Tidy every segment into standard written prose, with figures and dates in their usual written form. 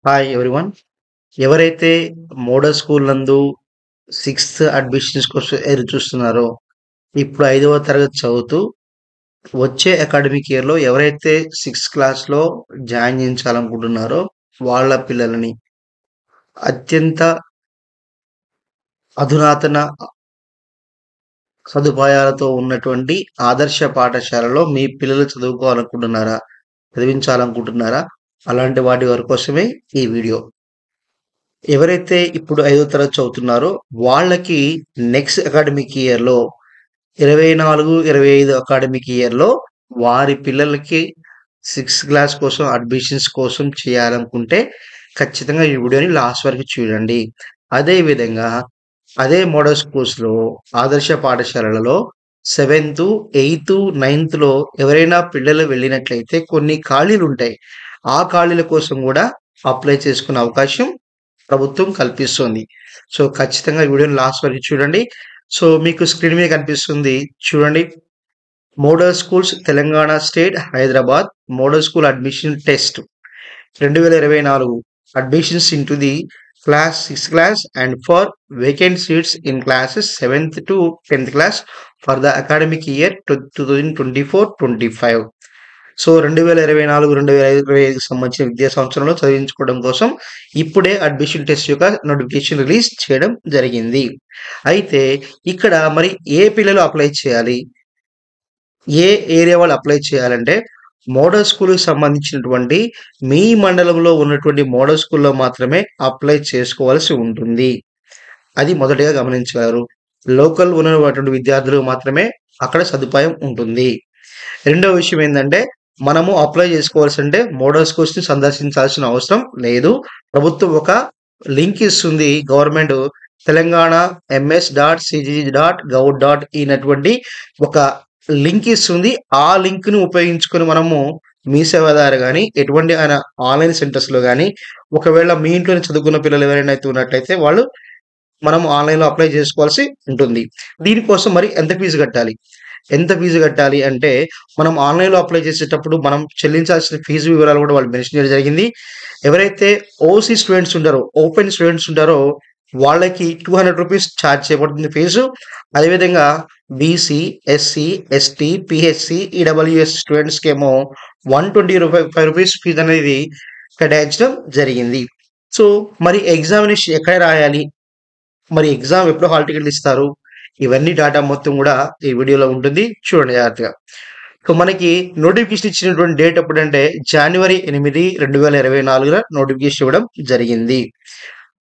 Hi everyone. ఎవరైతే model school నందు sixth admissions కోసం ఎదురు చూస్తున్నారో, ఇప్పుడు 5వ తరగతి చదువుతూ వచ్చే అకాడమిక్ ఇయర్‌లో ఎవరైతే సిక్స్త్ క్లాస్‌లో జాయిన్ చేయించాలనుకుంటున్నారో, వాళ్ళ పిల్లలని అత్యంత అధునాతన సదుపాయాలతో ఉన్నటువంటి ఆదర్శ పాఠశాలలో మీ పిల్లలు చదువుకోవాలనుకుంటున్నారా? చదివించాలనుకుంటున్నారా? అలాంటి వాటి వారి కోసమే ఈ వీడియో. ఎవరైతే ఇప్పుడు 5వ తరగతి చదువుతున్నారో వాళ్ళకి నెక్స్ట్ అకాడమిక్ ఇయర్‌లో 24, 25 అకాడమిక్ ఇయర్‌లో వారి పిల్లలకి సిక్స్త్ క్లాస్ కోసం అడ్మిషన్స్ కోసం చేయాలనుకుంటే ఖచ్చితంగా ఈ వీడియోని లాస్ట్ వరకు చూడండి. అదే విధంగా అదే మోడల్ స్కూల్స్‌లో ఆదర్శ పాఠశాలలలో సెవెంత్, ఎయిత్, నైన్త్‌లో ఎవరైనా పిల్లలు వెళ్ళినట్లయితే కొన్ని ఖాళీలుంటాయి. ఆ ఖాళీల కోసం గూడా అప్లై చేసుకునే అవకాశం ప్రభుత్వం కల్పిస్తుంది. సో, ఖచ్చితంగా ఈ వీడియోని లాస్ట్ వరకు చూడండి. సో, మీకు స్క్రీన్ మీద కనిపిస్తుంది చూడండి. Model schools Telangana state Hyderabad model school admission test 2024 admissions into the class 6th class and for vacant seats in classes 7th to 10th class for the academic year 2024-25. So 2024, 2025కి సంబంధించిన విద్యా సంవత్సరంలో చదివించుకోవడం కోసం ఇప్పుడే అడ్మిషన్ టెస్ట్ యొక్క notification release చేయడం జరిగింది. అయితే ఇక్కడ మరి ఏ పిల్లలు అప్లై చేయాలి? ఏ ఏరియా వాళ్ళు అప్లై చేయాలంటే మోడల్ స్కూల్‌కి సంబంధించినటువంటి మీ మండలంలో ఉన్నటువంటి మోడల్ స్కూల్‌లో మాత్రమే అప్లై చేసుకోవాల్సి ఉంటుంది. అది మొదటిగా గమనించగలరు. లోకల్ ఉన్నటువంటి విద్యార్థులకు మాత్రమే అక్కడ సదుపాయం ఉంటుంది. రెండో విషయం ఏందంటే మనము అప్లై చేసుకోవాల్సంటే మోడల్ స్కూల్స్‌ని సందర్శించాల్సిన అవసరం లేదు. ప్రభుత్వం ఒక లింక్ ఇస్తుంది. గవర్నమెంట్ తెలంగాణ ms.cgg.gov.in అటువంటి ఒక లింక్ ఇస్తుంది. ఆ లింక్‌ని ఉపయోగించుకొని మనము మీ సేవ ద్వారా గాని, ఎటువంటి ఆన్‌లైన్ సెంటర్స్‌లో గాని, ఒకవేళ మీ ఇంట్లోనే చదువుకున్న పిల్లలు ఎవరైనా అయితే ఉన్నట్లయితే వాళ్ళు మనం ఆన్‌లైన్‌లో అప్లై చేసుకోవాల్సి ఉంటుంది. దీనికోసం మరి ఎంత ఫీజు కట్టాలి? ఎంత ఫీజు కట్టాలి అంటే, మనం ఆన్‌లైన్‌లో అప్లై చేసేటప్పుడు మనం చెల్లించాల్సిన ఫీజు వివరాలు కూడా వాళ్ళు మెన్షన్ చేయడం జరిగింది. ఎవరైతే ఓసీ స్టూడెంట్స్ ఉంటారో, ఓపెన్ స్టూడెంట్స్ ఉంటారో వాళ్ళకి రూ. 200 ఛార్జ్ చేయబడుతుంది ఫీజు. అదేవిధంగా BC, SC, ST, PHC, EWS స్టూడెంట్స్‌కేమో రూ. 125 ఫీజు అనేది కేటాయించడం జరిగింది. సో, మరి ఎగ్జామినేషన్ ఎక్కడ రాయాలి? మరి ఎగ్జామ్ ఎప్పుడు హాల్ టికెట్లు ఇస్తారు? ఇవన్నీ డాటా మొత్తం గూడా ఈ వీడియోలో ఉంటుంది. చూడండి జాగ్రత్తగా. సో, మనకి నోటిఫికేషన్ ఇచ్చినటువంటి డేట్ ఎప్పుడంటే జనవరి 8, 2024 నోటిఫికేషన్ ఇవ్వడం జరిగింది.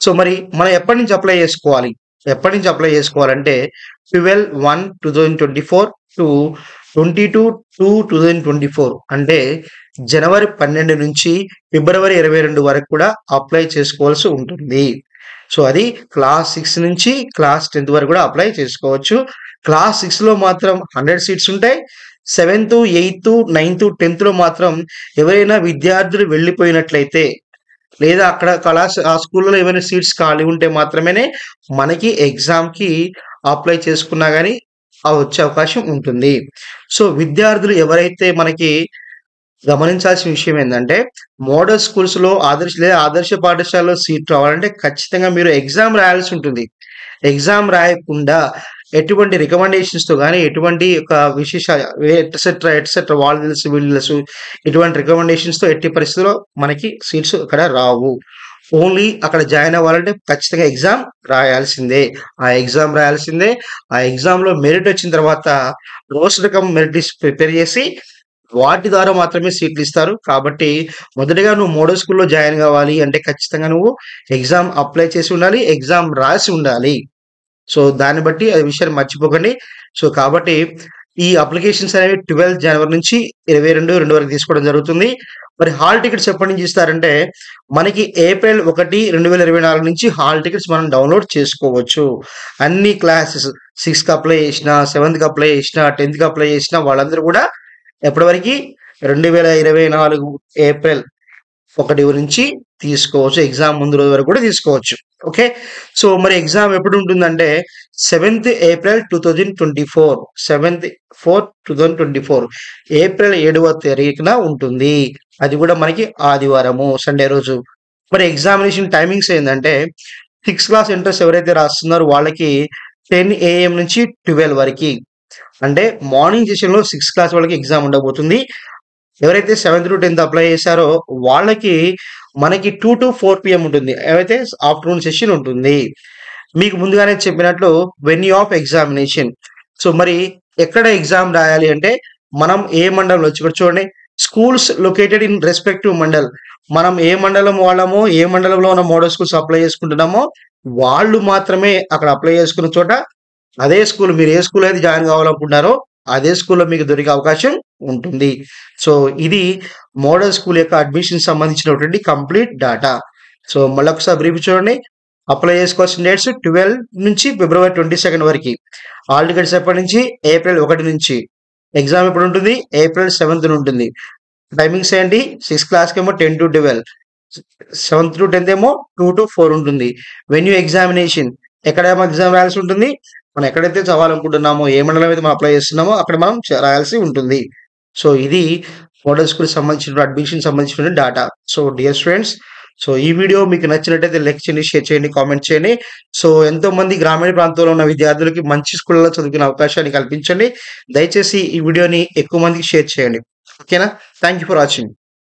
సో, మరి మనం ఎప్పటి నుంచి అప్లై చేసుకోవాలి? ఎప్పటి నుంచి అప్లై చేసుకోవాలంటే 12/1/2024 టు 22/2/2024 అంటే జనవరి 12 నుంచి ఫిబ్రవరి 22 వరకు కూడా అప్లై చేసుకోవాల్సి ఉంటుంది. సో, అది క్లాస్ 6 నుంచి క్లాస్ 10th వరకు కూడా అప్లై చేసుకోవచ్చు. క్లాస్ 6లో మాత్రం 100 సీట్స్ ఉంటాయి. 7th, 8th, 9th, 10థ్‌లో మాత్రం ఎవరైనా విద్యార్థులు వెళ్ళిపోయినట్లయితే లేదా అక్కడ ఆ స్కూల్‌లో ఏమైనా సీట్స్ ఖాళీ ఉంటే మాత్రమేనే మనకి ఎగ్జామ్‌కి అప్లై చేసుకున్నా గాని వచ్చే అవకాశం ఉంటుంది. సో, విద్యార్థులు ఎవరైతే మనకి గమనించాల్సిన విషయం ఏందంటే, మోడల్ స్కూల్స్‌లో ఆదర్శ పాఠశాలలో సీట్ రావాలంటే ఖచ్చితంగా మీరు ఎగ్జామ్ రాయాల్సి ఉంటుంది. ఎగ్జామ్ రాయకుండా ఎటువంటి రికమెండేషన్స్‌తో గాని, ఎటువంటి ఒక విశేష ఎట్సెట్రా వాళ్ళు తెలుసు, వీళ్ళు తెలుసు ఇటువంటి రికమెండేషన్స్‌తో ఎట్టి పరిస్థితిలో మనకి సీట్స్ అక్కడ రావు. ఓన్లీ అక్కడ జాయిన్ అవ్వాలంటే ఖచ్చితంగా ఎగ్జామ్ రాయాల్సిందే. ఆ ఎగ్జామ్ రాయాల్సిందే. ఆ ఎగ్జామ్‌లో మెరిట్ వచ్చిన తర్వాత roster come merit list prepare చేసి వాటి ద్వారా మాత్రమే సీట్లు ఇస్తారు. కాబట్టి మొదటగా నువ్వు మోడల్ స్కూల్‌లో జాయిన్ కావాలి అంటే ఖచ్చితంగా నువ్వు ఎగ్జామ్ అప్లై చేసి ఉండాలి. ఎగ్జామ్ రాసి ఉండాలి. సో, దాన్ని బట్టి ఆ విషయాన్ని మర్చిపోకండి. సో, కాబట్టి ఈ అప్లికేషన్స్ అనేవి 12 జనవరి నుంచి 22 వరకు తీసుకోవడం జరుగుతుంది. మరి హాల్ టికెట్స్ ఎప్పటి నుంచి ఇస్తారంటే మనకి ఏప్రిల్ 1, 2024 నుంచి హాల్ టికెట్స్ మనం డౌన్‌లోడ్ చేసుకోవచ్చు. అన్ని క్లాసెస్ 6కి అప్లై చేసినా, 7కి అప్లై చేసినా, 10కి అప్లై చేసినా వాళ్ళందరూ కూడా ఎప్పటి వరకి 2024 ఏప్రిల్ 1 నుంచి తీసుకోవచ్చు. ఎగ్జామ్ ముందు రోజు వరకు కూడా తీసుకోవచ్చు. ఓకే. సో, మరి ఎగ్జామ్ ఎప్పుడు ఉంటుందంటే 7th ఏప్రిల్ 2024 7/4/2024 ఏప్రిల్ 7వ తారీఖున ఉంటుంది. అది కూడా మనకి ఆదివారము, సండే రోజు. మరి ఎగ్జామినేషన్ టైమింగ్స్ ఏందంటే 6th క్లాస్ ఎంట్రన్స్ ఎవరైతే రాస్తున్నారో వాళ్ళకి 10 AM నుంచి 12 వరకి. అంటే మార్నింగ్ సెషన్‌లో 6th క్లాస్ వాళ్ళకి ఎగ్జామ్ ఉండబోతుంది. ఎవరైతే 7th-10th అప్లై చేశారో వాళ్ళకి మనకి 2-4 PM ఉంటుంది. ఏవైతే ఆఫ్టర్‌నూన్ సెషన్ ఉంటుంది. మీకు ముందుగానే చెప్పినట్లు వెన్యూ ఆఫ్ ఎగ్జామినేషన్. సో, మరి ఎక్కడ ఎగ్జామ్ రాయాలి అంటే మనం ఏ మండలంలో ఇక్కడ చూడండి, schools located in respective mandal. మనం ఏ మండలం వాళ్ళమో, ఏ మండలంలో ఉన్న మోడల్ స్కూల్స్ అప్లై చేసుకుంటున్నామో వాళ్ళు మాత్రమే అక్కడ అప్లై చేసుకున్న చోట అదే స్కూల్ మీరు ఏ స్కూల్ అయితే జాయిన్ కావాలనుకుంటున్నారో అదే స్కూల్‌లో మీకు దొరికే అవకాశం ఉంటుంది. సో, ఇది మోడల్ స్కూల్ యొక్క అడ్మిషన్ సంబంధించినటువంటి కంప్లీట్ డాటా. సో, మళ్ళొకసారి బ్రీఫ్ చూడండి. అప్లై చేసుకోవాల్సిన డేట్స్ 12 నుంచి ఫిబ్రవరి 22 వరకి. హాల్ టికెట్స్ ఎప్పటి నుంచి? ఏప్రిల్ 1 నుంచి. ఎగ్జామ్ ఎప్పుడుంటుంది? ఏప్రిల్ 7థ్ ఉంటుంది. టైమింగ్స్ ఏంటి? 6th క్లాస్‌కేమో 10-12, 7th-10th ఏమో 2-4 ఉంటుంది. వెన్యూ ఎగ్జామినేషన్ ఎక్కడేమో ఎగ్జామ్ రాయాల్సి ఉంటుంది. మనం ఎక్కడైతే చదవాలనుకుంటున్నామో, ఏ మండలం అయితే మనం అప్లై చేస్తున్నామో అక్కడ మనం రాయాల్సి ఉంటుంది. సో, ఇది మోడల్ స్కూల్‌కి సంబంధించిన అడ్మిషన్ సంబంధించిన data. So, dear students, so ఈ వీడియో మీకు నచ్చినట్టయితే లైక్ చేయండి, షేర్ చేయండి, కామెంట్ చేయండి. సో, ఎంతోమంది గ్రామీణ ప్రాంతంలో ఉన్న విద్యార్థులకి మంచి స్కూల్‌లో చదువుకునే అవకాశాన్ని కల్పించండి. దయచేసి ఈ వీడియోని ఎక్కువ మందికి షేర్ చేయండి. ఓకేనా? Thank you for watching.